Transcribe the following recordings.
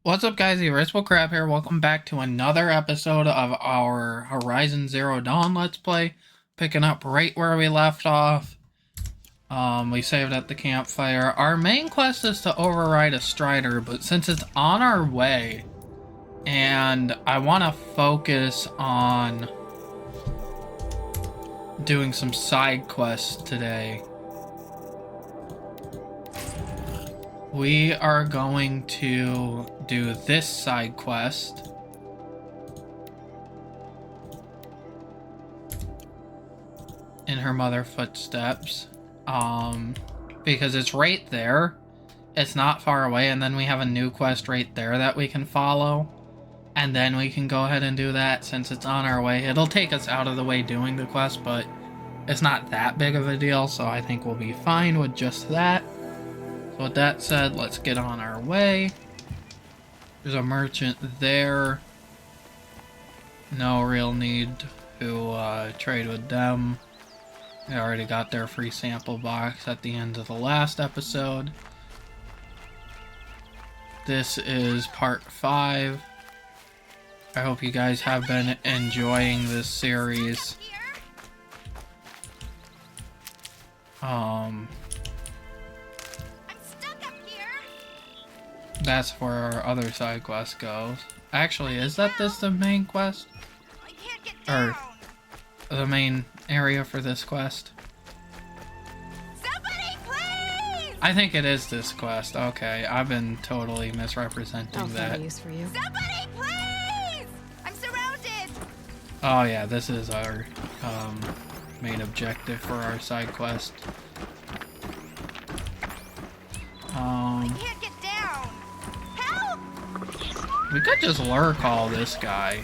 What's up, guys? The Irritable Crab here. Welcome back to another episode of our Horizon Zero Dawn Let's Play. Picking up right where we left off. We saved at the campfire. Our main quest is to override a Strider, but since it's on our way, and I want to focus on doing some side quests today, we are going to do this side quest. In her mother footsteps. Because it's right there. It's not far away, and then we have a new quest right there that we can follow. And then we can go ahead and do that since it's on our way. It'll take us out of the way doing the quest, but it's not that big of a deal, so I think we'll be fine with just that. So with that said, let's get on our way. There's a merchant there. No real need to trade with them. They already got their free sample box at the end of the last episode. This is part 5. I hope you guys have been enjoying this series. That's where our other side quest goes. Actually, is that the main quest? Or the main area for this quest? Somebody, please! I think it is this quest. Okay, I've been totally misrepresenting that. I'll use for you. Somebody, please! I'm surrounded! Oh yeah, this is our main objective for our side quest. I can't get down! Help! We could just lure call this guy.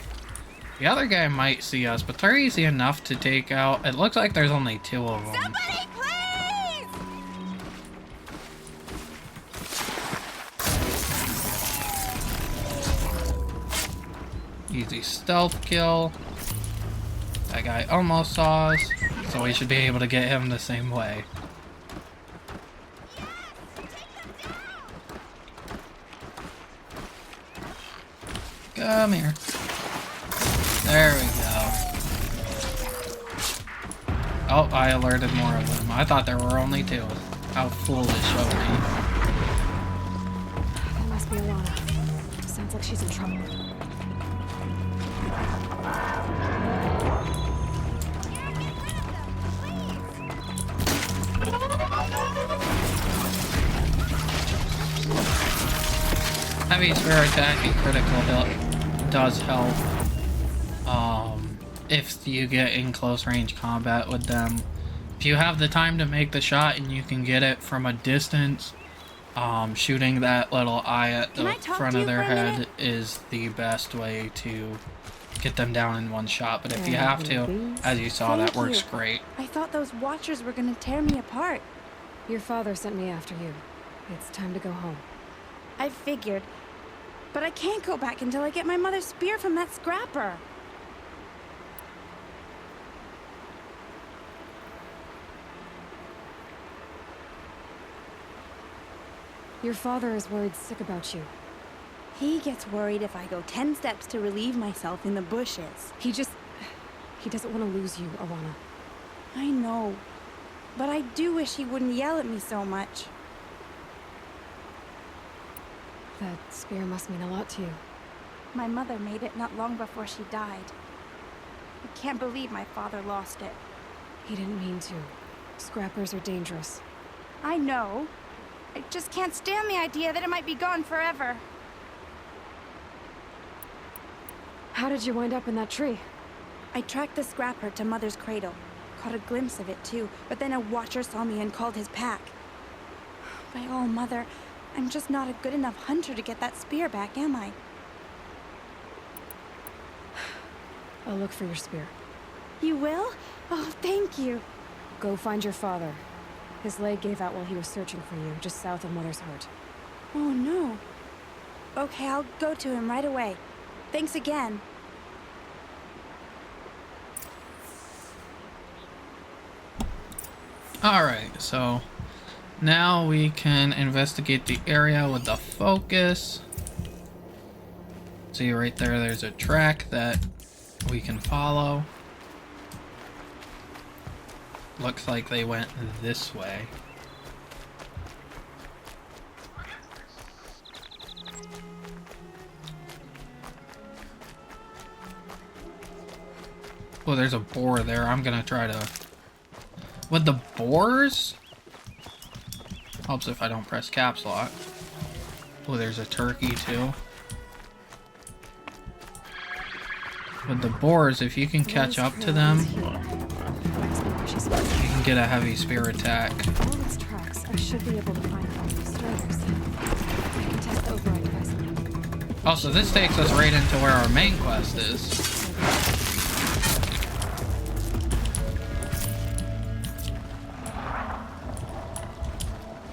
The other guy might see us, but they're easy enough to take out. It looks like there's only 2 of them. Somebody, please! Easy stealth kill. That guy almost saw us, so we should be able to get him the same way. Come here. There we go. Oh, I alerted more of them. I thought there were only 2. How foolish of me. That must be Alana. Sounds like she's in trouble. Heavy spear attack and critical hit does help if you get in close range combat with them. If you have the time to make the shot and you can get it from a distance, shooting that little eye at the front of their head is the best way to get them down in one shot. But if you have to, as you saw, that works great. I thought those watchers were gonna tear me apart. Your father sent me after you. It's time to go home. I figured. But I can't go back until I get my mother's spear from that scrapper. Your father is worried sick about you. He gets worried if I go 10 steps to relieve myself in the bushes. He doesn't want to lose you, Alana. I know. But I do wish he wouldn't yell at me so much. That spear must mean a lot to you. My mother made it not long before she died. I can't believe my father lost it. He didn't mean to. Scrappers are dangerous. I know. I just can't stand the idea that it might be gone forever. How did you wind up in that tree? I tracked the scrapper to Mother's cradle. Caught a glimpse of it too, but then a watcher saw me and called his pack. By all, Mother, I'm just not a good enough hunter to get that spear back, am I? I'll look for your spear. You will? Oh, thank you. Go find your father. His leg gave out while he was searching for you, just south of Mother's Heart. Oh, no. Okay, I'll go to him right away. Thanks again. Alright, so now we can investigate the area with the focus. see right there, there's a track that we can follow. Looks like they went this way. Oh, there's a boar there. I'm gonna try to... With the boars? Helps if I don't press caps lock. Oh, there's a turkey too. With the boars, if you can catch up to them, you can get a heavy spear attack. All its tracks, I should be able to find all the striders. I can test the override device. Oh, so this takes us right into where our main quest is.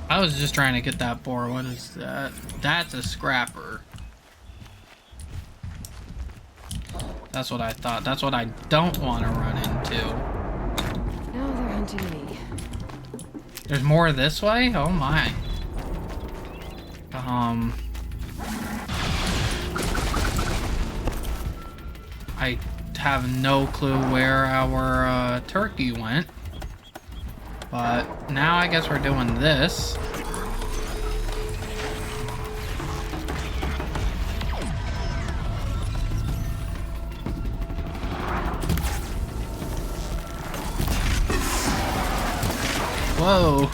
I was just trying to get that boar. What is that? That's a scrapper. That's what I thought. That's what I don't want to run into. Now they're hunting me. There's more this way? Oh my. I have no clue where our turkey went. But now I guess we're doing this. Whoa.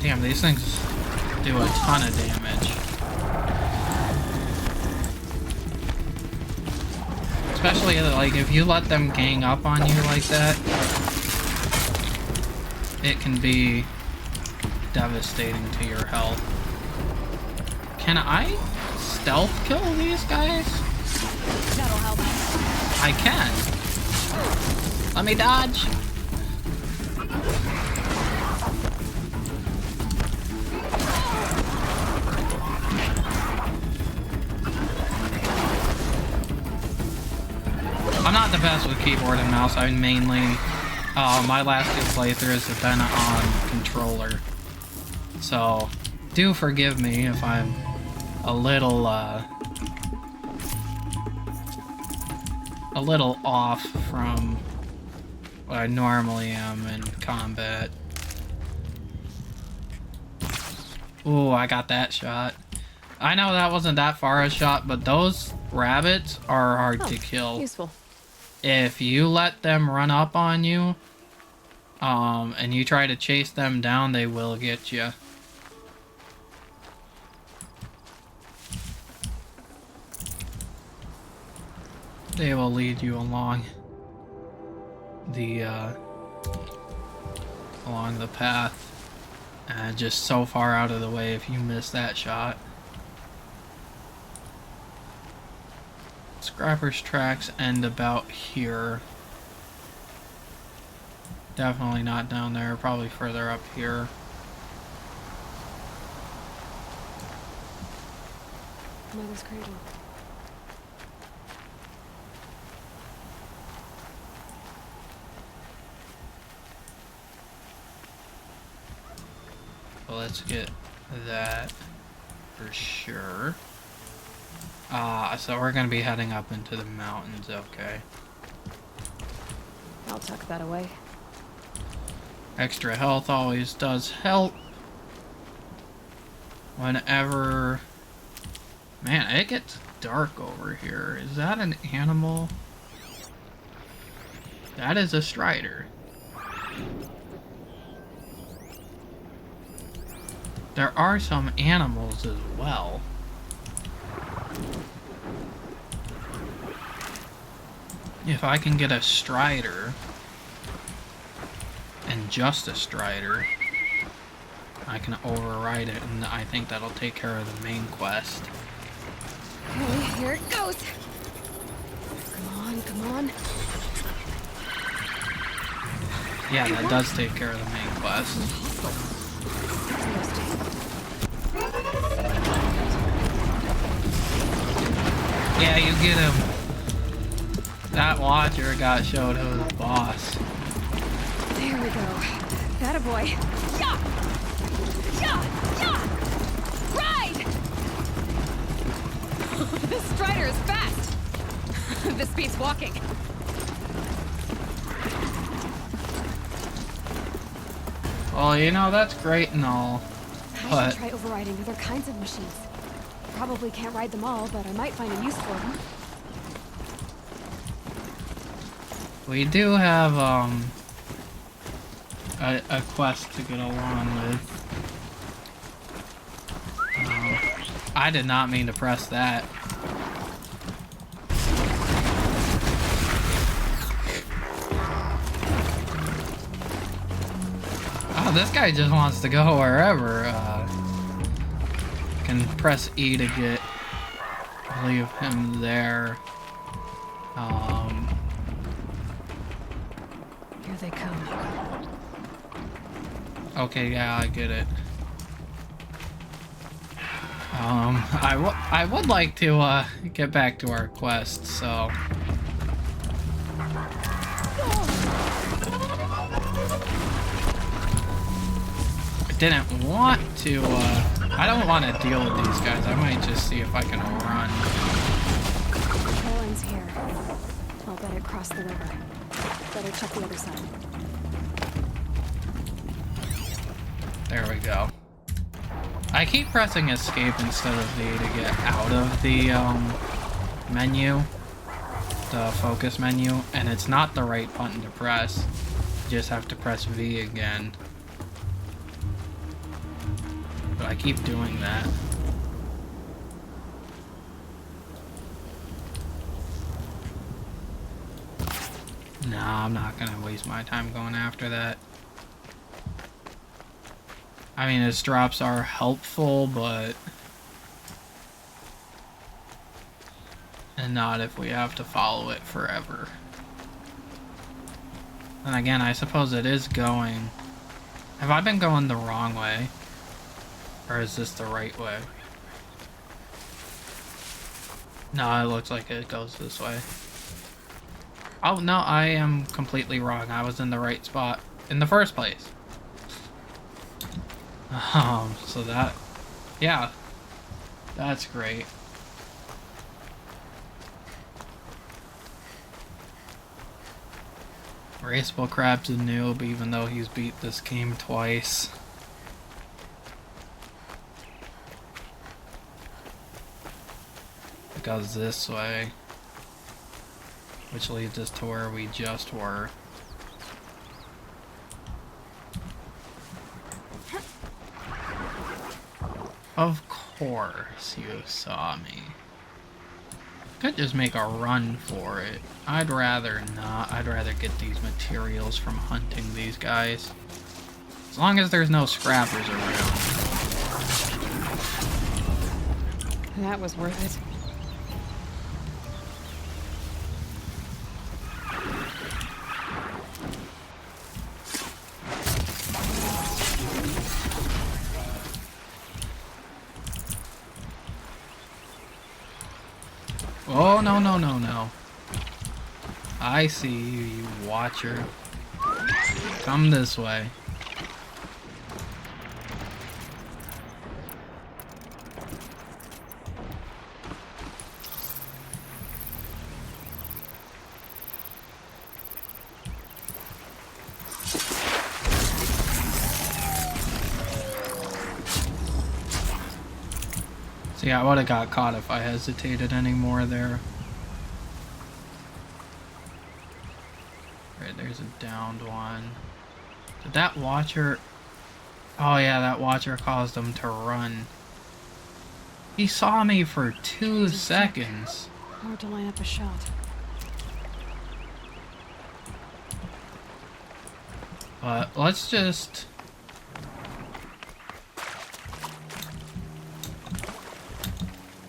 Damn, these things do a ton of damage. Especially, like, if you let them gang up on you like that, it can be devastating to your health. Can I stealth kill these guys? That'll help. I can. Let me dodge. I'm not the best with keyboard and mouse. I mainly, my last two playthroughs have been on controller. So, do forgive me if I'm a little off from what I normally am in combat. Ooh, I got that shot. I know that wasn't that far a shot, but those rabbits are hard to kill. Useful. If you let them run up on you, and you try to chase them down, they will get you. They will lead you along the path, and just so far out of the way if you miss that shot. Scrapper's tracks end about here. Definitely not down there, probably further up here. Mother's cradle. Well, let's get that for sure. So we're gonna be heading up into the mountains, okay. I'll tuck that away. Extra health always does help. Whenever... Man, it gets dark over here. Is that an animal? That is a strider. There are some animals as well. If I can get a strider, and just a strider, I can override it, and I think that'll take care of the main quest. Okay, here it goes. Come on, come on. Yeah, that does take care of the main quest. Yeah, you get him. That watcher got showed who's the boss. There we go. That a boy. Yeah. Ride! This strider is fast. This beats walking. Well, you know, that's great and all, I but should try overriding other kinds of machines. Probably can't ride them all, but I might find a use for them. we do have, a quest to get along with. I did not mean to press that. Oh, this guy just wants to go wherever. Can press E to get leave him there. Here they come. Okay, yeah, I get it. I would like to get back to our quest, so. I didn't want to, I don't want to deal with these guys. I might just see if I can run. Trail ends here. I'll bet it crossed the river. Better check the other side. There we go. I keep pressing escape instead of V to get out of the menu, the focus menu, and it's not the right button to press. You just have to press V again. But I keep doing that. Nah, I'm not gonna waste my time going after that. I mean, his drops are helpful, but... and not if we have to follow it forever. And again, I suppose it is going... have I been going the wrong way? Or is this the right way? No, it looks like it goes this way. Oh, no, I am completely wrong. I was in the right spot in the first place. So that, yeah, that's great. Raceable Crab's a noob, even though he's beat this game twice. It goes this way, which leads us to where we just were. Of course you saw me. Could just make a run for it. I'd rather not. I'd rather get these materials from hunting these guys. As long as there's no scrappers around. That was worth it. Oh, no, no, no, no. I see you, you watcher. Come this way. See, I would have got caught if I hesitated anymore there. Right, there's a downed one. Did that watcher... oh yeah, that watcher caused him to run. He saw me for 2 seconds. Hard to line up a shot. But let's just...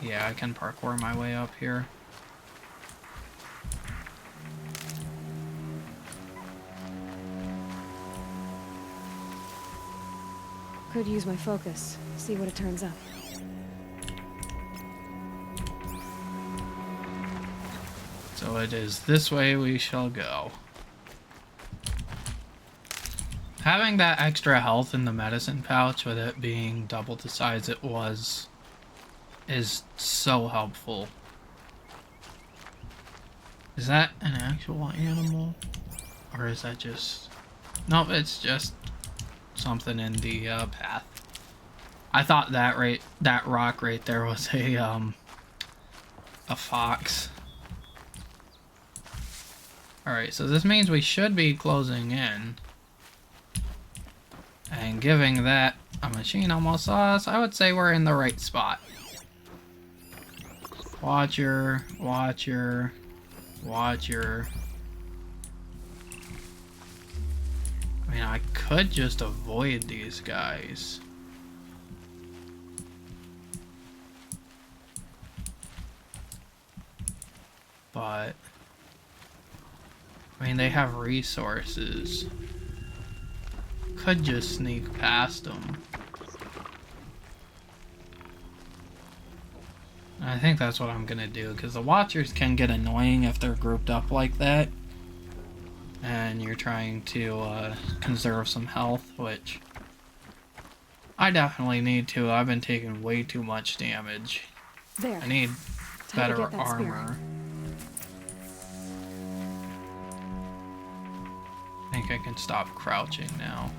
yeah, I can parkour my way up here. Could use my focus. See what it turns up. So it is this way we shall go. Having that extra health in the medicine pouch with it being double the size it was is so helpful. Is that an actual animal? Or is that just... Nope, it's just something in the path. I thought that rock right there was a fox. Alright, so this means we should be closing in. And giving that a machine almost saw us, I would say we're in the right spot. Watcher, watcher, watcher. I mean, I could just avoid these guys. But, I mean, they have resources. Could just sneak past them. I think that's what I'm gonna do, because the watchers can get annoying if they're grouped up like that. And you're trying to conserve some health, which I definitely need to. I've been taking way too much damage. There. I need Time to better get that spear. armor. I think I can stop crouching now.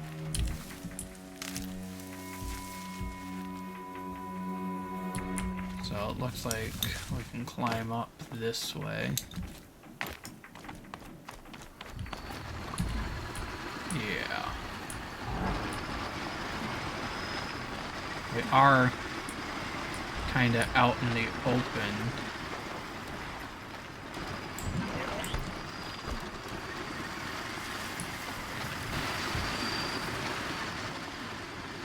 So it looks like we can climb up this way. Yeah. We are kind of out in the open.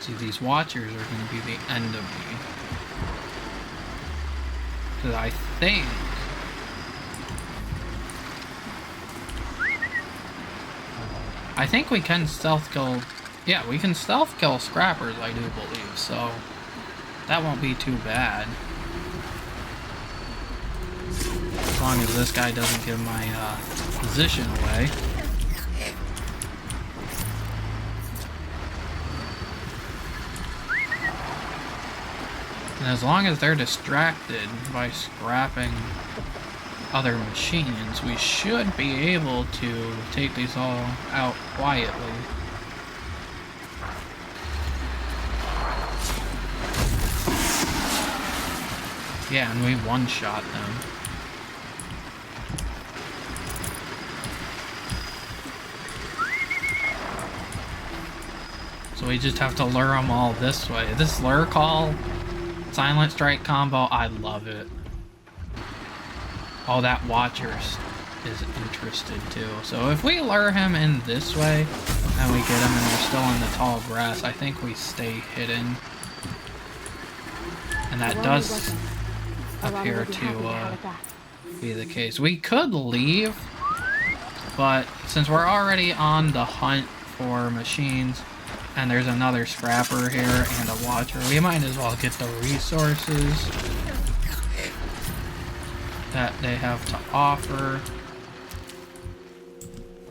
See, these watchers are going to be the end of me. Because I think we can stealth kill... Yeah, we can stealth kill scrappers, I do believe, so that won't be too bad. As long as this guy doesn't give my position away. And as long as they're distracted by scrapping other machines, we should be able to take these all out quietly. Yeah, and we one-shot them. So we just have to lure them all this way. This lure call, silent strike combo, I love it. Oh, that watcher is interested too. So if we lure him in this way, and we get him and we're still in the tall grass, I think we stay hidden. And that does appear to be the case. We could leave, but since we're already on the hunt for machines, and there's another scrapper here and a watcher, we might as well get the resources that they have to offer.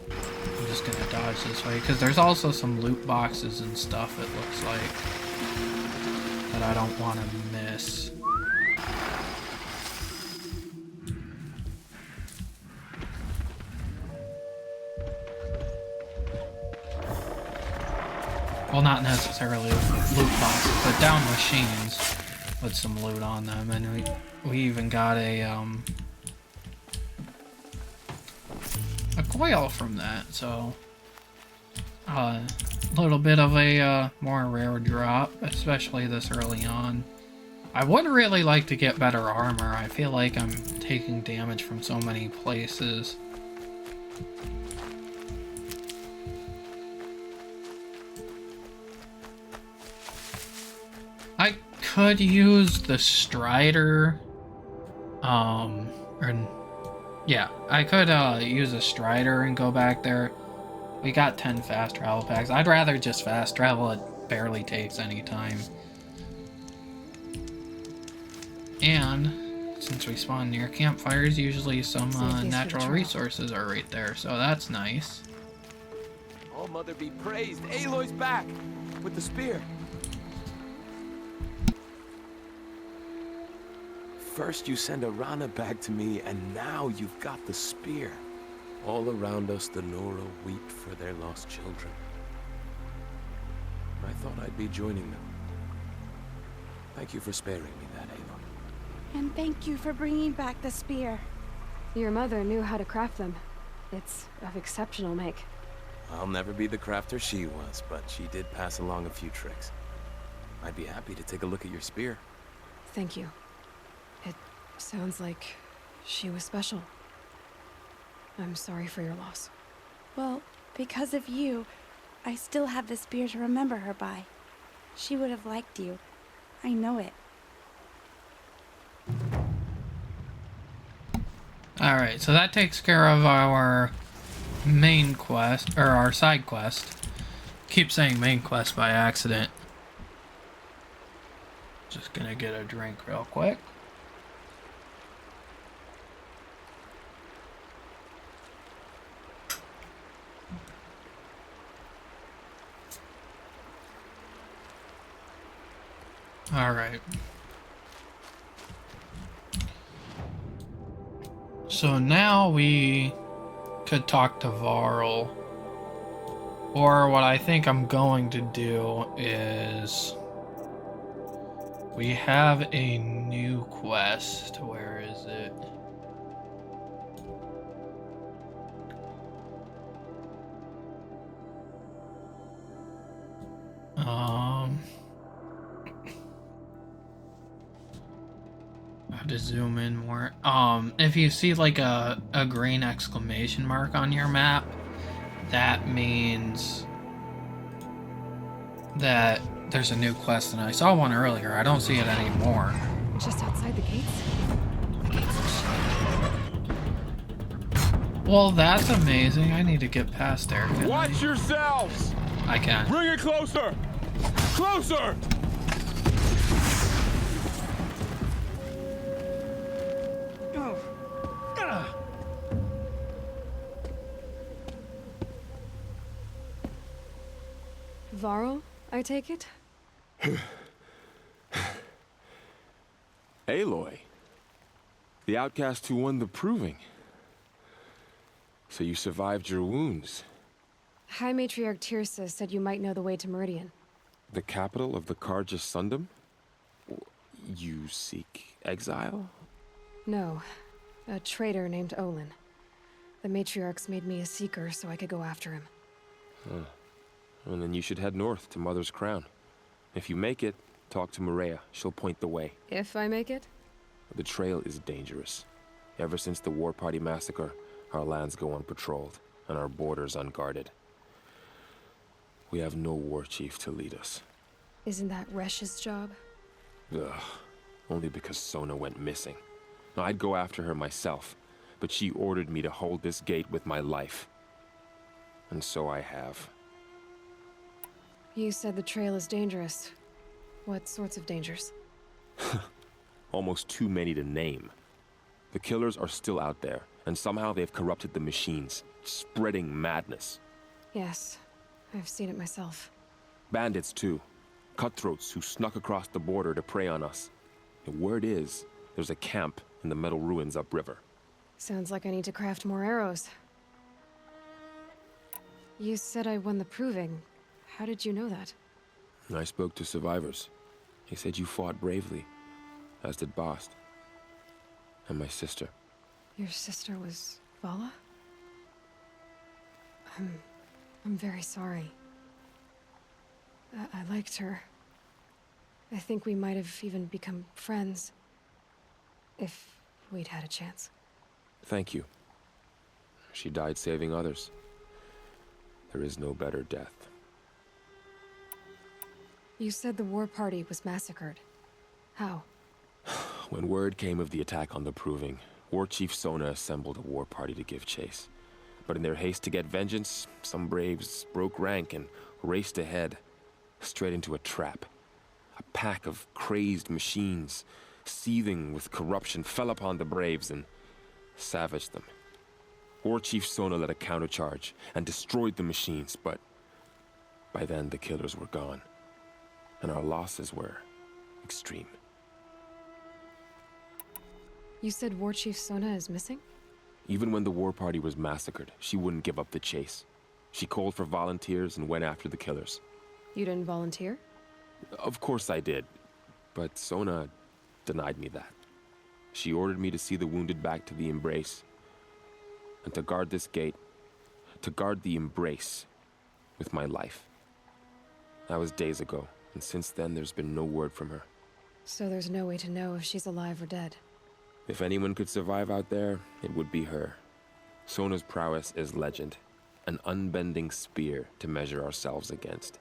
I'm just gonna dodge this way, because there's also some loot boxes and stuff, it looks like, that I don't want to miss. Well, not necessarily loot boxes, but down machines with some loot on them, and we even got a coil from that, so a little bit of a more rare drop, especially this early on. I would really like to get better armor. I feel like I'm taking damage from so many places. I could use the Strider, yeah, I could use a Strider and go back there. We got 10 fast travel packs. I'd rather just fast travel, it barely takes any time. And since we spawn near campfires, usually some natural resources are right there, so that's nice. All Mother be praised. Aloy's back with the spear. First you send Arana back to me, and now you've got the spear. All around us, the Nora weep for their lost children. I thought I'd be joining them. Thank you for sparing me that, Aloy. And thank you for bringing back the spear. Your mother knew how to craft them. It's of exceptional make. I'll never be the crafter she was, but she did pass along a few tricks. I'd be happy to take a look at your spear. Thank you. It sounds like she was special. I'm sorry for your loss. Well, because of you, I still have the spear to remember her by. She would have liked you. I know it. Alright, so that takes care of our main quest, or our side quest. Keep saying main quest by accident. Just gonna get a drink real quick. Alright. So now we could talk to Varl. Or what I think I'm going to do is... we have a new quest. Where is it? I have to zoom in more. If you see like a green exclamation mark on your map, that means that there's a new quest, and I saw one earlier. I don't see it anymore. Just outside the gates? The gates are shut. Well, that's amazing. I need to get past there. Watch yourselves! I can. Bring it closer! Closer! Varl, I take it? Aloy. The outcast who won the proving. So you survived your wounds. High Matriarch Tirsa said you might know the way to Meridian. The capital of the Carja Sundom? You seek exile? No. A traitor named Olin. The Matriarchs made me a seeker so I could go after him. Huh. And then you should head north to Mother's Crown. If you make it, talk to Maria. She'll point the way. If I make it? The trail is dangerous. Ever since the War Party massacre, our lands go unpatrolled, and our borders unguarded. We have no war chief to lead us. Isn't that Resh's job? Ugh. Only because Sona went missing. Now, I'd go after her myself, but she ordered me to hold this gate with my life. And so I have. You said the trail is dangerous. What sorts of dangers? Almost too many to name. The killers are still out there, and somehow they've corrupted the machines, spreading madness. Yes, I've seen it myself. Bandits, too. Cutthroats who snuck across the border to prey on us. The word is, there's a camp in the metal ruins upriver. Sounds like I need to craft more arrows. You said I won the proving. How did you know that? I spoke to survivors. They said you fought bravely, as did Bast. And my sister. Your sister was Vala? I'm very sorry. I liked her. I think we might have even become friends. If we'd had a chance. Thank you. She died saving others. There is no better death. You said the war party was massacred. How? When word came of the attack on the Proving, War Chief Sona assembled a war party to give chase. But in their haste to get vengeance, some braves broke rank and raced ahead, straight into a trap. A pack of crazed machines, seething with corruption, fell upon the braves and savaged them. War Chief Sona led a countercharge and destroyed the machines, but By then, the killers were gone, and our losses were extreme. You said War Chief Sona is missing? Even when the war party was massacred, she wouldn't give up the chase. She called for volunteers and went after the killers. You didn't volunteer? Of course I did, but Sona denied me that. She ordered me to see the wounded back to the Embrace, and to guard this gate, to guard the Embrace with my life. That was days ago, and since then there's been no word from her. So there's no way to know if she's alive or dead. If anyone could survive out there, it would be her. Sona's prowess is legend, an unbending spear to measure ourselves against.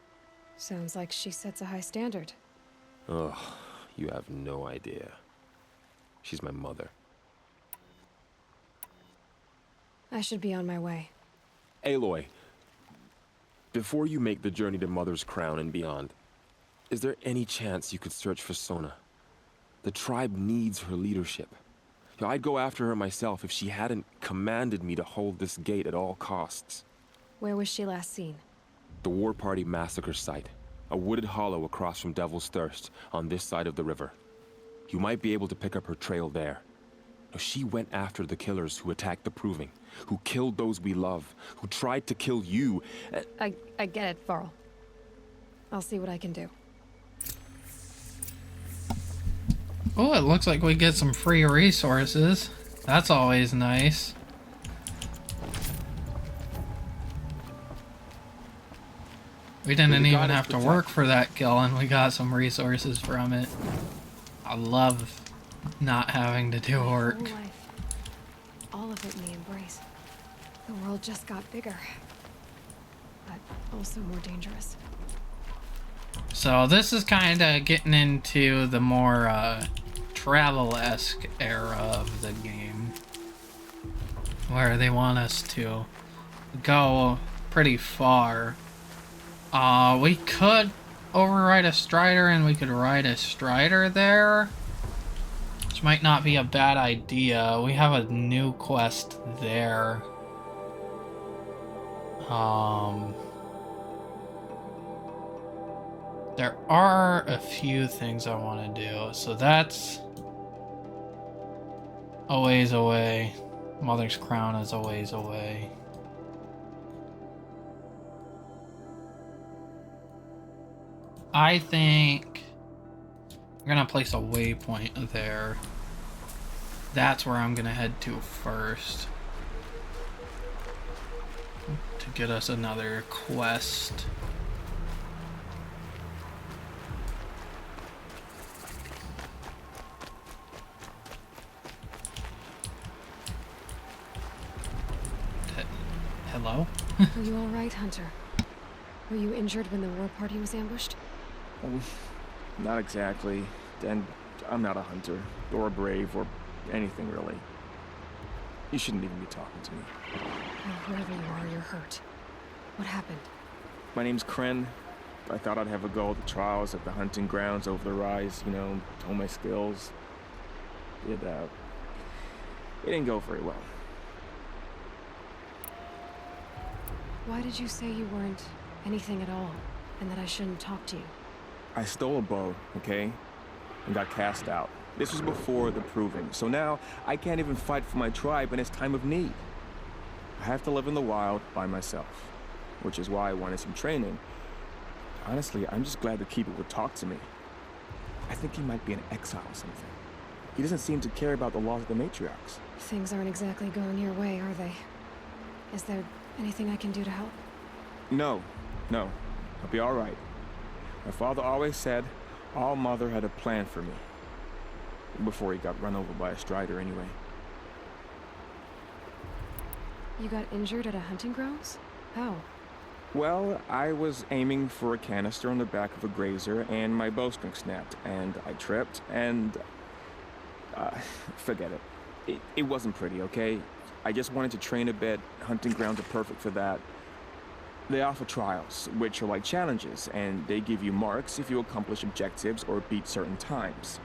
Sounds like she sets a high standard. Ugh, you have no idea. She's my mother. I should be on my way. Aloy, before you make the journey to Mother's Crown and beyond, is there any chance you could search for Sona? The tribe needs her leadership. I'd go after her myself if she hadn't commanded me to hold this gate at all costs. Where was she last seen? The War Party massacre site. A wooded hollow across from Devil's Thirst, on this side of the river. You might be able to pick up her trail there. Now, she went after the killers who attacked the Proving, who killed those we love, who tried to kill you. I get it, Varl. I'll see what I can do. Oh, it looks like we get some free resources. That's always nice. We didn't even have to work for that kill, and we got some resources from it. I love not having to do work. My whole life, all of it in the Embrace. The world just got bigger, but also more dangerous. So this is kind of getting into the more travel-esque era of the game, where they want us to go pretty far. We could override a Strider, and we could ride a Strider there, which might not be a bad idea. We have a new quest there. There are a few things I want to do, so that's a ways away. Mother's Crown is a ways away. I think I'm gonna place a waypoint there. That's where I'm gonna head to first to get us another quest. Hello? Are you all right, Hunter? Were you injured when the war party was ambushed? Not exactly. And I'm not a hunter, or a brave, or anything really. You shouldn't even be talking to me. Well, whoever you are, you're hurt. What happened? My name's Kren. I thought I'd have a go at the trials at the hunting grounds over the rise, you know, hone my skills. It didn't go very well. Why did you say you weren't anything at all, and that I shouldn't talk to you? I stole a bow, okay? And got cast out. This was before the Proving, so now I can't even fight for my tribe in its time of need. I have to live in the wild by myself, which is why I wanted some training. Honestly, I'm just glad the Keeper would talk to me. I think he might be in exile or something. He doesn't seem to care about the laws of the matriarchs. Things aren't exactly going your way, are they? Is there anything I can do to help? No. I'll be all right. My father always said All Mother had a plan for me. Before he got run over by a Strider, anyway. You got injured at a hunting grounds? How? Well, I was aiming for a canister on the back of a grazer, and my bowstring snapped, and I tripped, and... forget it. It wasn't pretty, okay? I just wanted to train a bit. Hunting grounds are perfect for that. They offer trials, which are like challenges, and they give you marks if you accomplish objectives or beat certain times.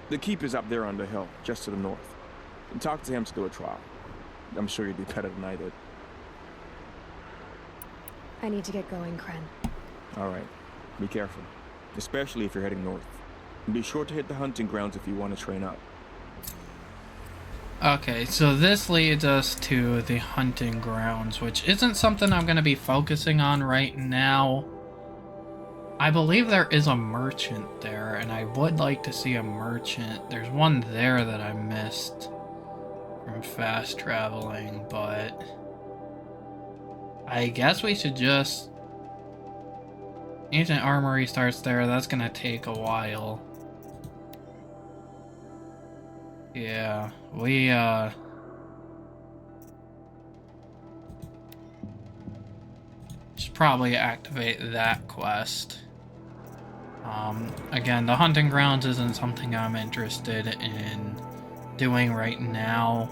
The Keeper's up there on the hill, just to the north. And talk to him to do a trial. I'm sure you'd do better than I did. I need to get going, Kren. All right. Be careful, especially if you're heading north. And be sure to hit the hunting grounds if you want to train up. Okay, so this leads us to the hunting grounds, which isn't something I'm going to be focusing on right now. I believe there is a merchant there, and I would like to see a merchant. There's one there that I missed from fast traveling, but I guess we should just... Ancient Armory starts there. That's going to take a while. Yeah, we, should probably activate that quest. Again, the hunting grounds isn't something I'm interested in doing right now.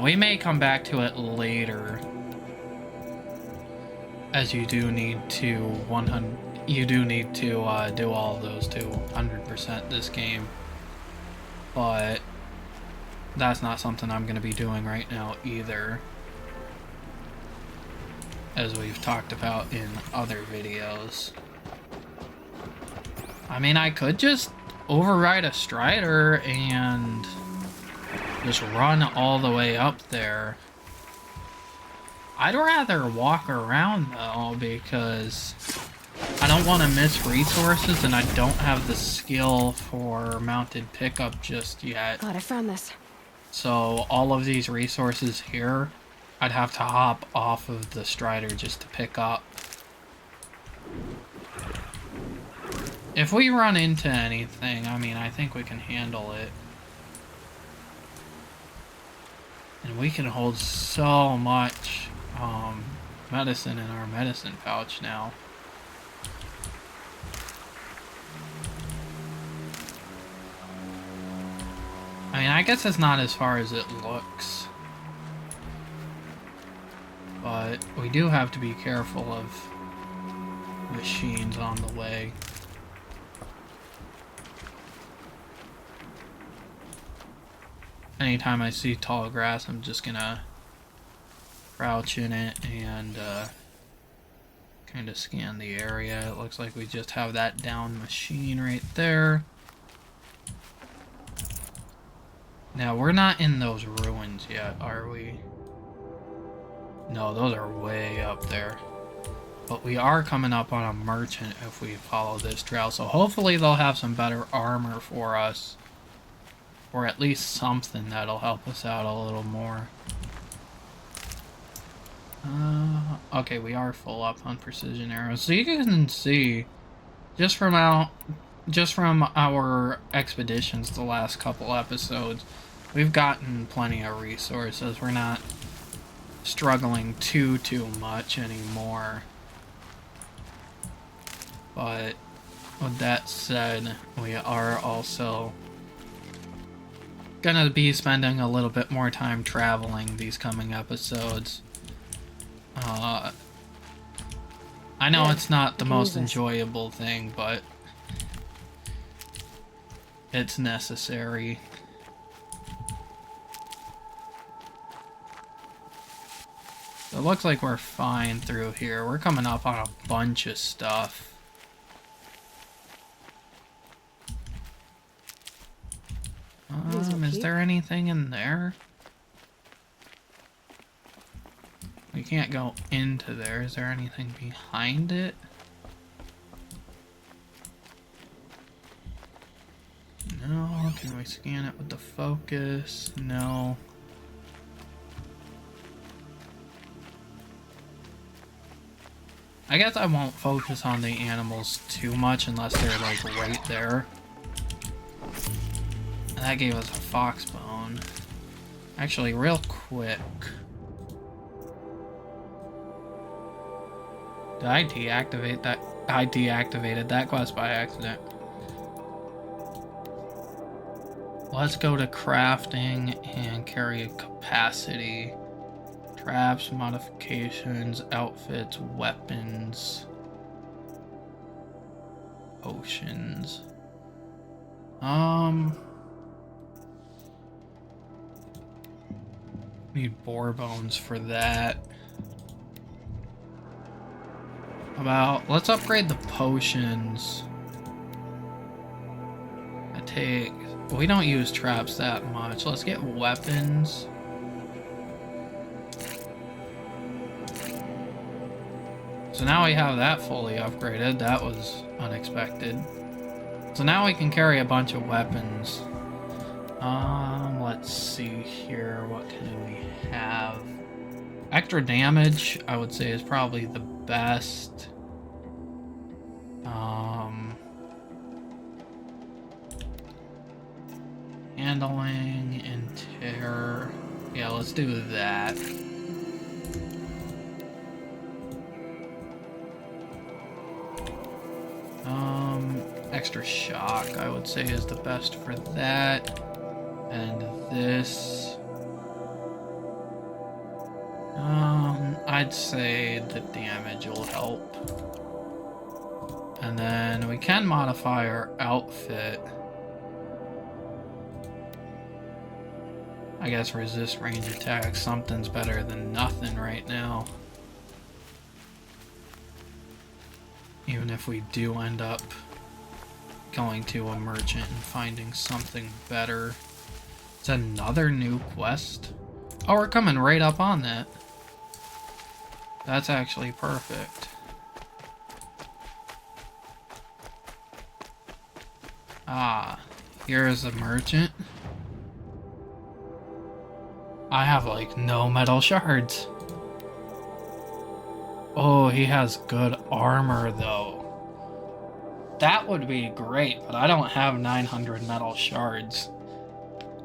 We may come back to it later, as you do need to do all of those to 100% this game. But that's not something I'm going to be doing right now either, as we've talked about in other videos. I mean, I could just override a Strider and just run all the way up there. I'd rather walk around though, because I don't want to miss resources, and I don't have the skill for mounted pickup just yet. Glad I found this. So all of these resources here, I'd have to hop off of the Strider just to pick up. If we run into anything, I mean, I think we can handle it. And we can hold so much medicine in our medicine pouch now. I mean, I guess it's not as far as it looks. But we do have to be careful of machines on the way. Anytime I see tall grass, I'm just gonna crouch in it and kind of scan the area. It looks like we just have that down machine right there. Now, we're not in those ruins yet, are we? No, those are way up there. But we are coming up on a merchant if we follow this trail, so hopefully they'll have some better armor for us. Or at least something that'll help us out a little more. Okay, we are full up on precision arrows. So you can see, just from our expeditions the last couple episodes, we've gotten plenty of resources. We're not struggling too much anymore. But with that said, we are also gonna be spending a little bit more time traveling these coming episodes. I know it's not the most enjoyable thing, but it's necessary. So it looks like we're fine through here. We're coming up on a bunch of stuff. Is there anything in there? We can't go into there. Is there anything behind it? No. Can we scan it with the focus? No. I guess I won't focus on the animals too much unless they're like right there. That gave us a fox bone. Actually, real quick. Did I deactivate that? I deactivated that quest by accident. Let's go to crafting and carry capacity. Traps, modifications, outfits, weapons, potions. Need boar bones for that. Let's upgrade the potions. We don't use traps that much. Let's get weapons. So now we have that fully upgraded. That was unexpected. So now we can carry a bunch of weapons. Let's see here. What can we have? Extra damage, I would say, is probably the best. Handling and terror. Yeah, let's do that. Extra shock, I would say, is the best for that. And this... I'd say the damage will help. And then we can modify our outfit. I guess resist range attacks. Something's better than nothing right now. Even if we do end up going to a merchant and finding something better. It's another new quest. Oh, we're coming right up on that. That's actually perfect. Ah, here's a merchant. I have like no metal shards. Oh, he has good armor though. That would be great, but I don't have 900 metal shards.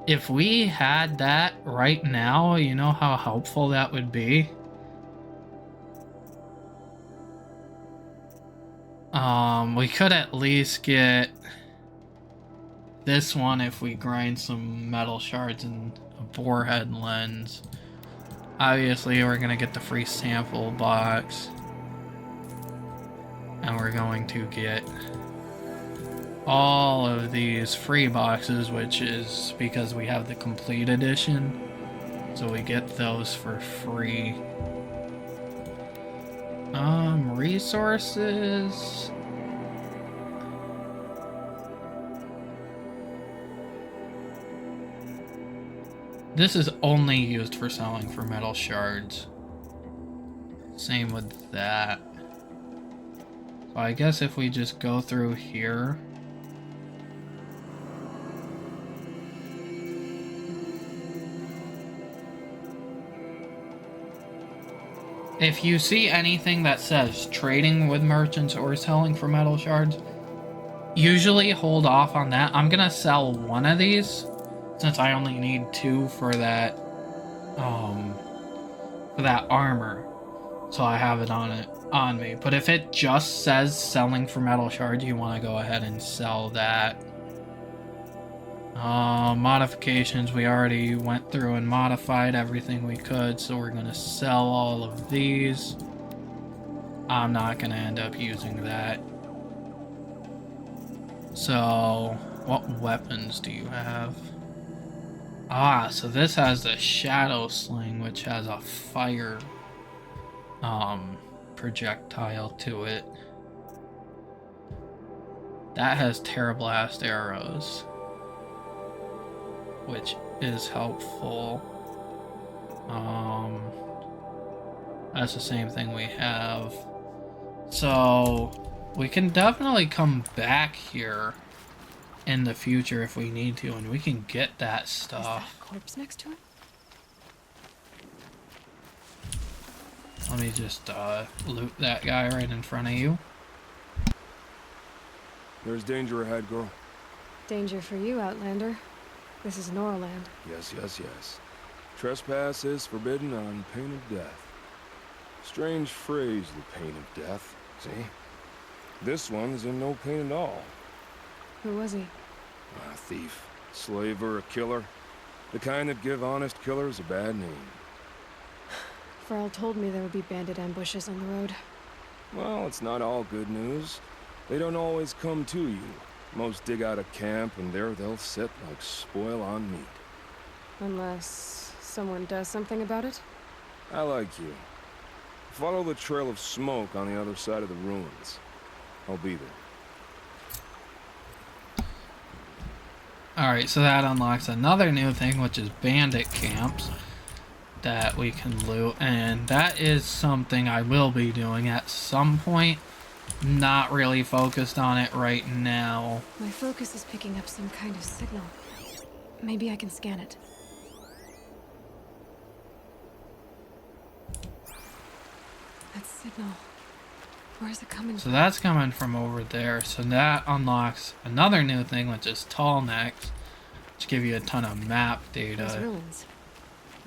If we had that right now, you know how helpful that would be? We could at least get this one if we grind some metal shards and a borehead lens. Obviously, we're gonna get the free sample box. And we're going to get all of these free boxes, which is because we have the complete edition. So we get those for free. Resources. This is only used for selling for metal shards. Same with that. So I guess if we just go through here. If you see anything that says trading with merchants or selling for metal shards, usually hold off on that. I'm gonna sell one of these since I only need 2 for that armor. So I have it on me. But if it just says selling for metal shards, you want to go ahead and sell that. Modifications, we already went through and modified everything we could, so we're gonna sell all of these. I'm not gonna end up using that. So, what weapons do you have? Ah, so this has the Shadow Sling, which has a fire projectile to it. That has Terrablast arrows, which is helpful. That's the same thing we have. So we can definitely come back here in the future if we need to, and we can get that stuff. Is that a corpse next to it? Let me just loot that guy right in front of you. There's danger ahead, girl. Danger for you, Outlander. This is Norland. Yes, yes, yes. Trespass is forbidden on pain of death. Strange phrase, the pain of death. See? This one's in no pain at all. Who was he? A thief, slaver, a killer. The kind that give honest killers a bad name. Farrell told me there would be bandit ambushes on the road. Well, it's not all good news. They don't always come to you. Most dig out a camp, and there they'll sit like spoil on meat. Unless someone does something about it? I like you. Follow the trail of smoke on the other side of the ruins. I'll be there. Alright, so that unlocks another new thing, which is bandit camps that we can loot, and that is something I will be doing at some point. Not really focused on it right now. My focus is picking up some kind of signal. Maybe I can scan it. That signal. Where's it coming So from? that's coming from over there. So that unlocks another new thing, which is tall necks, which give you a ton of map Those data. ruins.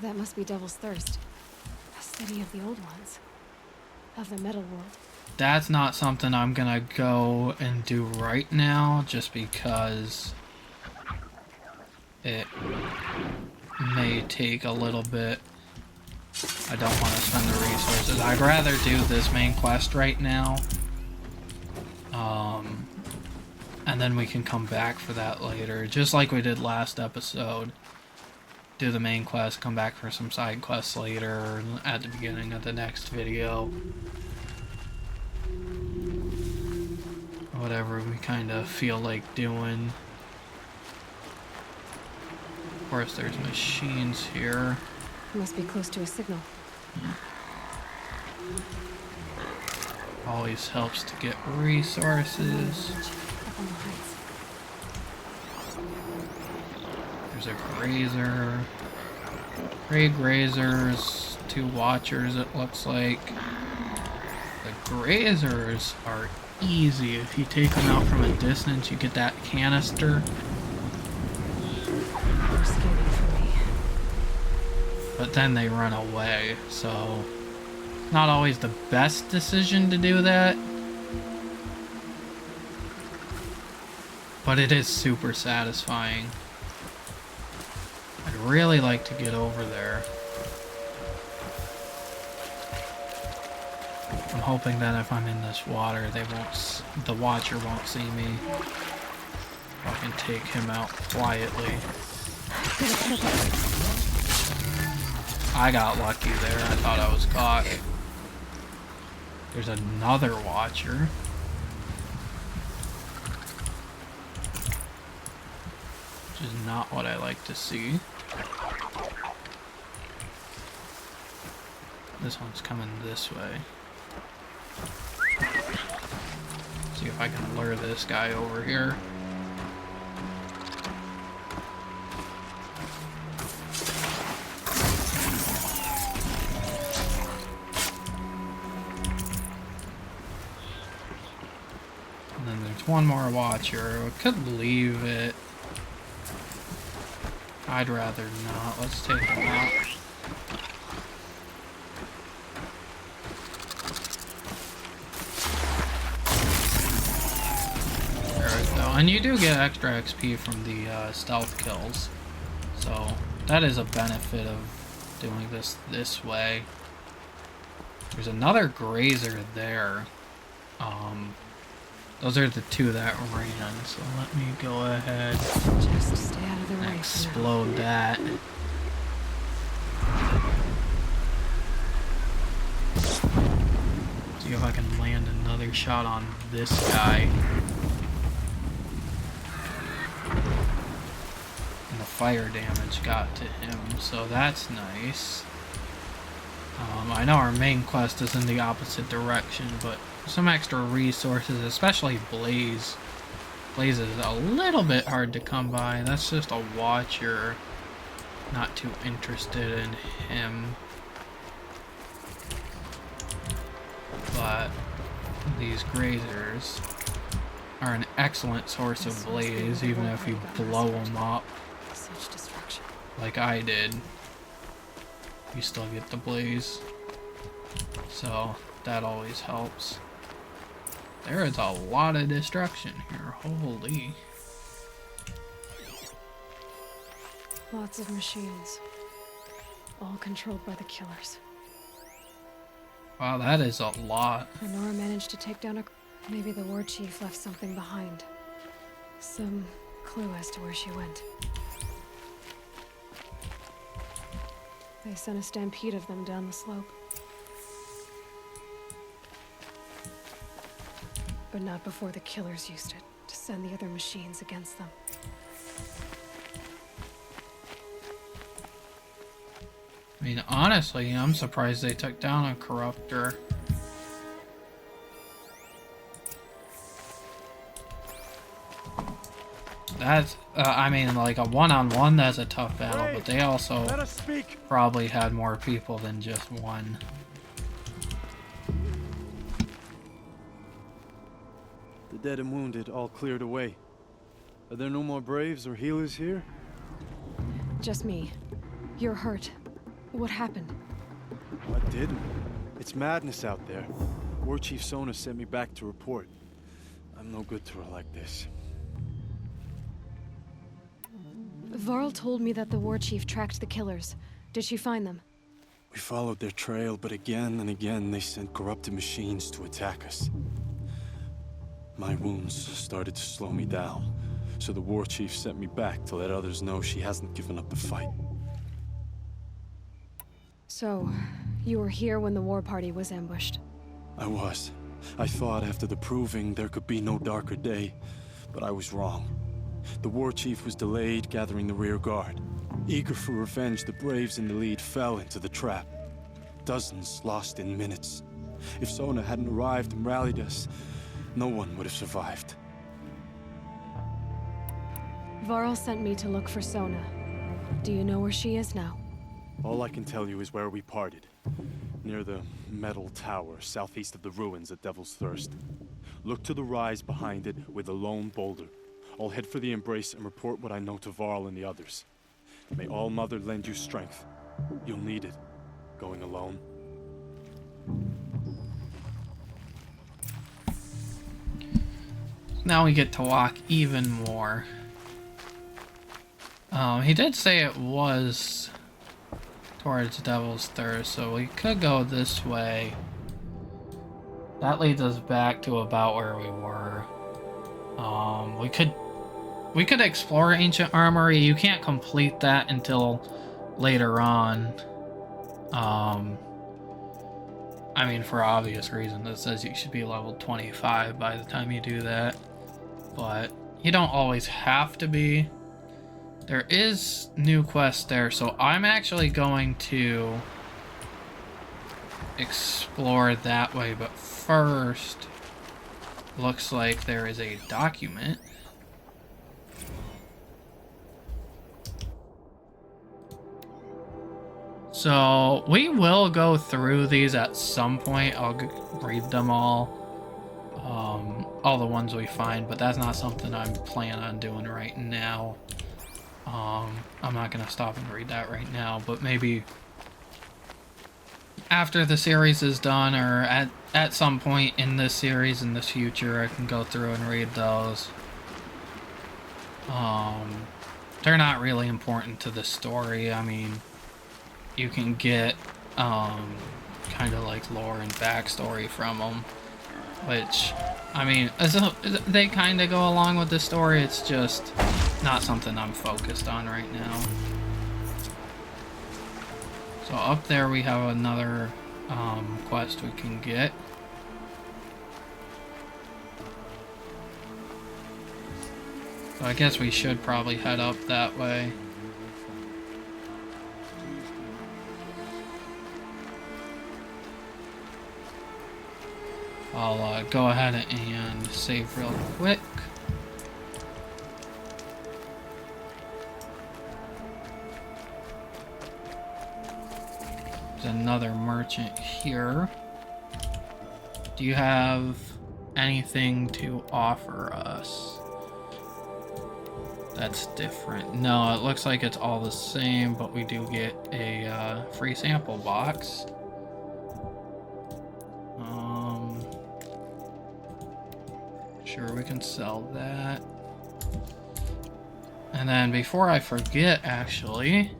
That must be Devil's Thirst. A city of the old ones. Of the metal world. That's not something I'm gonna go and do right now, just because it may take a little bit. I don't want to spend the resources. I'd rather do this main quest right now. And then we can come back for that later, just like we did last episode. Do the main quest, come back for some side quests later, at the beginning of the next video. Whatever we kind of feel like doing. Of course, there's machines here. Must be close to a signal. Always helps to get resources. Up on the heights. There's a grazer. 3 grazers, 2 watchers it looks like. The grazers are easy. If you take them out from a distance, you get that canister. They're scanning for me. But then they run away, so not always the best decision to do that. But it is super satisfying. I'd really like to get over there. I'm hoping that if I'm in this water, the watcher won't see me. I can take him out quietly. I got lucky there. I thought I was caught. There's another watcher. Which is not what I like to see. This one's coming this way. See if I can lure this guy over here. And then there's one more watcher. I could leave it. I'd rather not. Let's take him out. And you do get extra XP from the stealth kills, so that is a benefit of doing this way. There's another grazer there. Those are the 2 that ran, so let me go ahead Just stay out of the and way for now. explode that. See if I can land another shot on this guy. And the fire damage got to him, so that's nice. I know our main quest is in the opposite direction, but some extra resources, especially Blaze. Blaze is a little bit hard to come by. That's just a watcher. Not too interested in him. But these grazers are an excellent source of Blaze, even if you blow them up Such destruction. like I did. You still get the Blaze. So that always helps. There is a lot of destruction here. Holy. Lots of machines. All controlled by the killers. Wow, that is a lot. Honora managed to take down a... Maybe the war chief left something behind. Some clue as to where she went. They sent a stampede of them down the slope. but not before the killers used it to send the other machines against them. I mean, honestly, I'm surprised they took down a corruptor. That's, I mean, like a one-on-one, that's a tough battle, but they also probably had more people than just one. The dead and wounded all cleared away. Are there no more braves or healers here? Just me. You're hurt. What happened? I didn't. It's madness out there. War Chief Sona sent me back to report. I'm no good to her like this. Varl told me that the war chief tracked the killers. Did she find them? We followed their trail, but again and again they sent corrupted machines to attack us. My wounds started to slow me down, so the war chief sent me back to let others know she hasn't given up the fight. So, you were here when the war party was ambushed? I was. I thought after the proving there could be no darker day, but I was wrong. The war chief was delayed gathering the rear guard. Eager for revenge, the braves in the lead fell into the trap. Dozens lost in minutes. If Sona hadn't arrived and rallied us, no one would have survived. Varl sent me to look for Sona. Do you know where she is now? All I can tell you is where we parted. Near the metal tower, southeast of the ruins at Devil's Thirst. Look to the rise behind it with a lone boulder. I'll head for the embrace and report what I know to Varl and the others. May All Mother lend you strength. You'll need it, going alone. Now we get to walk even more. He did say it was towards Devil's Thirst, so we could go this way. That leads us back to about where we were. We could explore Ancient Armory. You can't complete that until later on. I mean, for obvious reasons, it says you should be level 25 by the time you do that. But you don't always have to be. There is new quests there, so I'm actually going to explore that way. But first, looks like there is a document. So we will go through these at some point. I'll read them all the ones we find, but that's not something I'm planning on doing right now. I'm not gonna stop and read that right now, but maybe after the series is done, or at some point in this series in the future, I can go through and read those. They're not really important to the story. I mean, you can get kind of like lore and backstory from them, which, I mean, they kind of go along with the story. It's just not something I'm focused on right now. So up there we have another quest we can get. So I guess we should probably head up that way. I'll go ahead and save real quick. There's another merchant here. Do you have anything to offer us that's different? No, it looks like it's all the same, but we do get a free sample box. Sure, we can sell that. And then before I forget, actually,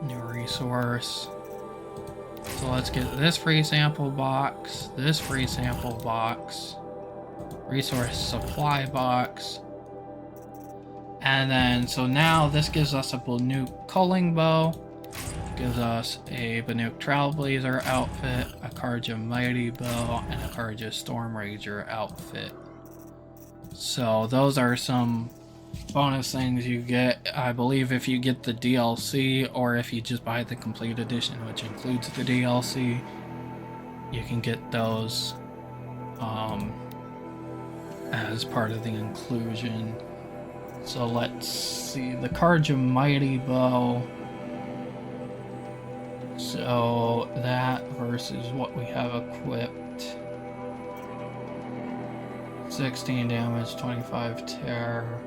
new resource. So let's get this free sample box, this free sample box, resource supply box. And then, so now this gives us a new culling bow. gives us a Banuk Trailblazer outfit, a Karja Mighty Bow, and a Karja Storm Rager outfit. So those are some bonus things you get, I believe, if you get the DLC, or if you just buy the complete edition, which includes the DLC. You can get those as part of the inclusion. So let's see, the Karja Mighty Bow. So that versus what we have equipped. 16 damage, 25 tear.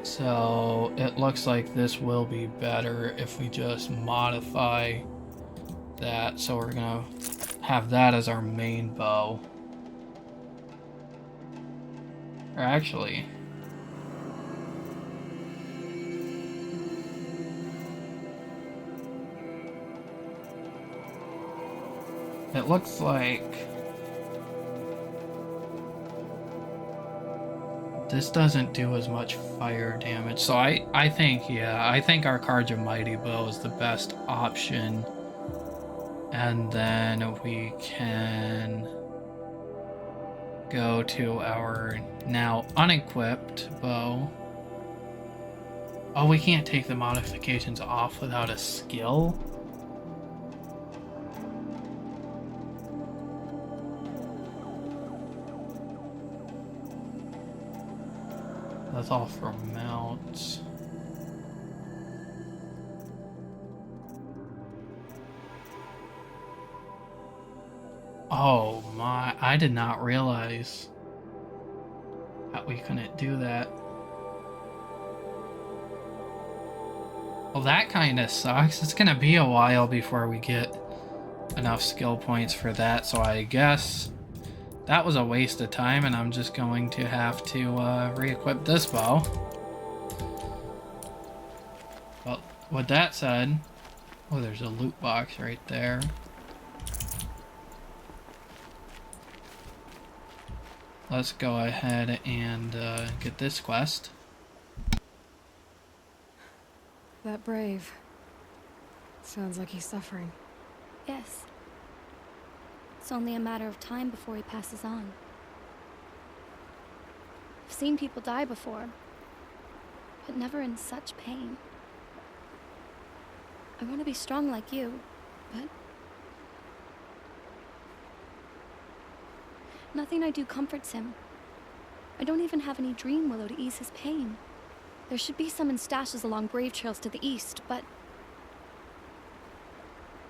So it looks like this will be better if we just modify that. So we're gonna have that as our main bow. Or actually, it looks like this doesn't do as much fire damage. So I think, yeah, I think our Karja Mighty Bow is the best option. And then we can go to our now unequipped bow. Oh, we can't take the modifications off without a skill? That's all for mounts. Oh my, I did not realize that we couldn't do that. Well, that kind of sucks. It's gonna be a while before we get enough skill points for that, so I guess that was a waste of time, and I'm just going to have to re-equip this bow. Well, with that said, oh, there's a loot box right there. Let's go ahead and get this quest. That brave. Sounds like he's suffering. Yes. It's only a matter of time before he passes on. I've seen people die before, but never in such pain. I want to be strong like you, but nothing I do comforts him. I don't even have any dream willow to ease his pain. There should be some in stashes along brave trails to the east, but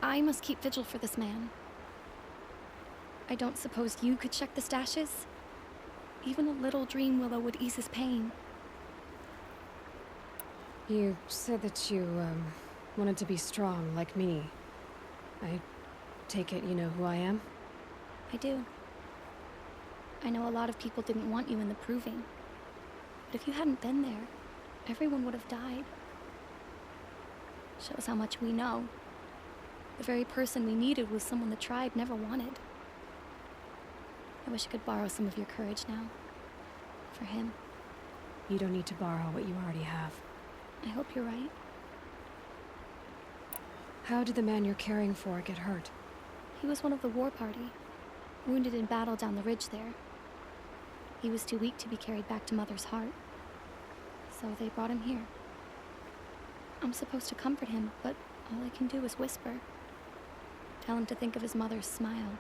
I must keep vigil for this man. I don't suppose you could check the stashes? Even a little dream willow would ease his pain. You said that you, wanted to be strong like me. I take it you know who I am? I do. I know a lot of people didn't want you in the proving. But if you hadn't been there, everyone would have died. Shows how much we know. The very person we needed was someone the tribe never wanted. I wish I could borrow some of your courage now. For him. You don't need to borrow what you already have. I hope you're right. How did the man you're caring for get hurt? He was one of the war party, wounded in battle down the ridge there. He was too weak to be carried back to Mother's heart. So they brought him here. I'm supposed to comfort him, but all I can do is whisper. Tell him to think of his mother's smile.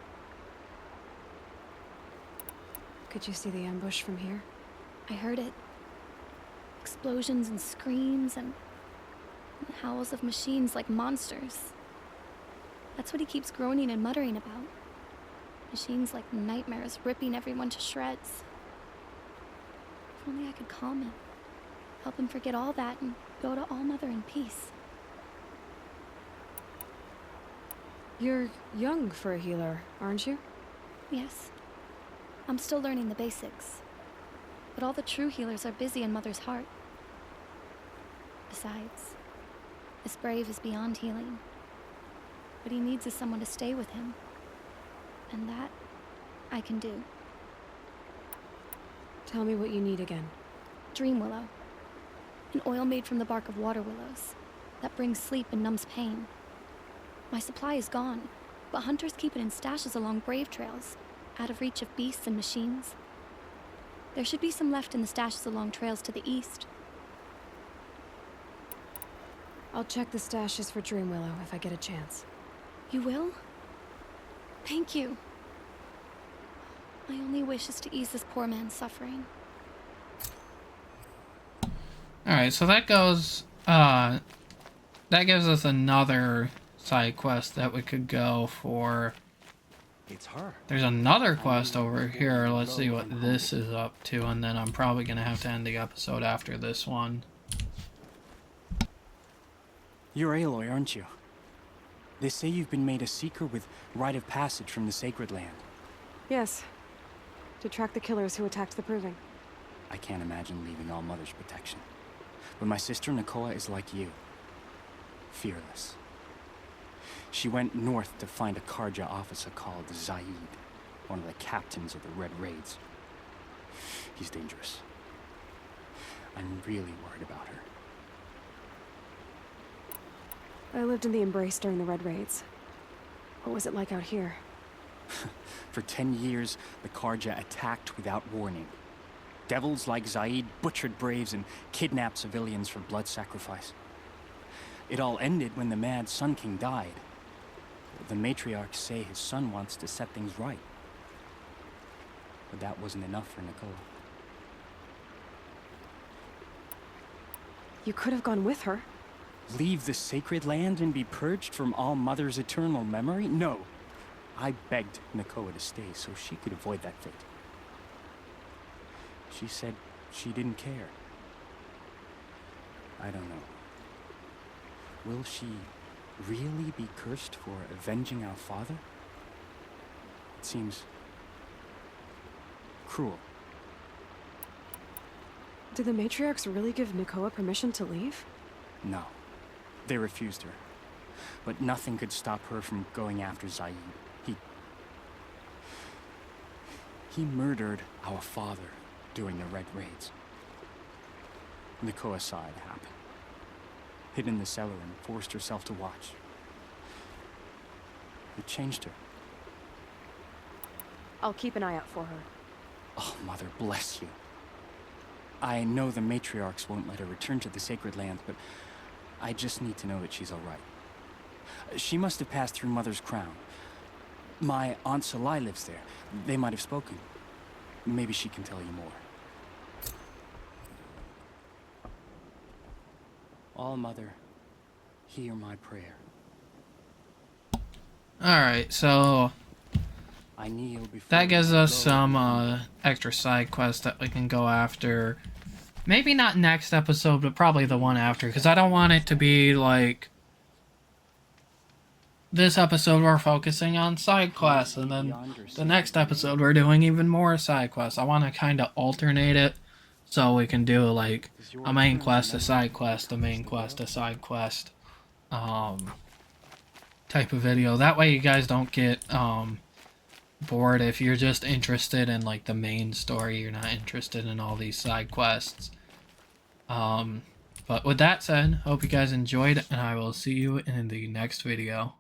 Could you see the ambush from here? I heard it. Explosions and screams and howls of machines like monsters. That's what he keeps groaning and muttering about. Machines like nightmares ripping everyone to shreds. If only I could calm him. Help him forget all that and go to All-Mother in peace. You're young for a healer, aren't you? Yes. I'm still learning the basics. But all the true healers are busy in Mother's heart. Besides, this brave is beyond healing. What he needs is someone to stay with him. And that, I can do. Tell me what you need again. Dream willow. An oil made from the bark of water willows that brings sleep and numbs pain. My supply is gone, but hunters keep it in stashes along brave trails, out of reach of beasts and machines. There should be some left in the stashes along trails to the east. I'll check the stashes for Dreamwillow if I get a chance. You will? Thank you. My only wish is to ease this poor man's suffering. Alright, so that goes, that gives us another side quest that we could go for. It's her. There's another quest over here. Let's see what this is up to, and then I'm probably going to have to end the episode after this one. You're Aloy, aren't you? They say you've been made a seeker with rite of passage from the Sacred Land. Yes. To track the killers who attacked the Proving. I can't imagine leaving All Mother's protection. But my sister Nakoa is like you. Fearless. She went north to find a Karja officer called Zaid, one of the captains of the Red Raids. He's dangerous. I'm really worried about her. I lived in the Embrace during the Red Raids. What was it like out here? For 10 years, the Karja attacked without warning. Devils like Zaid butchered braves and kidnapped civilians for blood sacrifice. It all ended when the mad Sun King died. The matriarchs say his son wants to set things right. But that wasn't enough for Nakoa. You could have gone with her. Leave the Sacred Land and be purged from All Mother's eternal memory? No. I begged Nakoa to stay so she could avoid that fate. She said she didn't care. I don't know. Will she really be cursed for avenging our father? It seems cruel. Did the matriarchs really give Nakoa permission to leave? No. They refused her. But nothing could stop her from going after Zaid. He murdered our father during the Red Raids. Nakoa saw it happen. Hid in the cellar and forced herself to watch. It changed her. I'll keep an eye out for her. Oh, Mother, bless you. I know the matriarchs won't let her return to the Sacred Land, but I just need to know that she's all right. She must have passed through Mother's crown. My Aunt Salai lives there. They might have spoken. Maybe she can tell you more. All Mother, hear my prayer. Alright, so I kneel before that gives us you, some extra side quests that we can go after. Maybe not next episode, but probably the one after, because I don't want it to be like this episode we're focusing on side quests, and then the next episode we're doing even more side quests. I want to kind of alternate it so we can do like a main quest, a side quest, a main quest, a side quest type of video. That way you guys don't get bored if you're just interested in like the main story. You're not interested in all these side quests. But with that said, hope you guys enjoyed, and I will see you in the next video.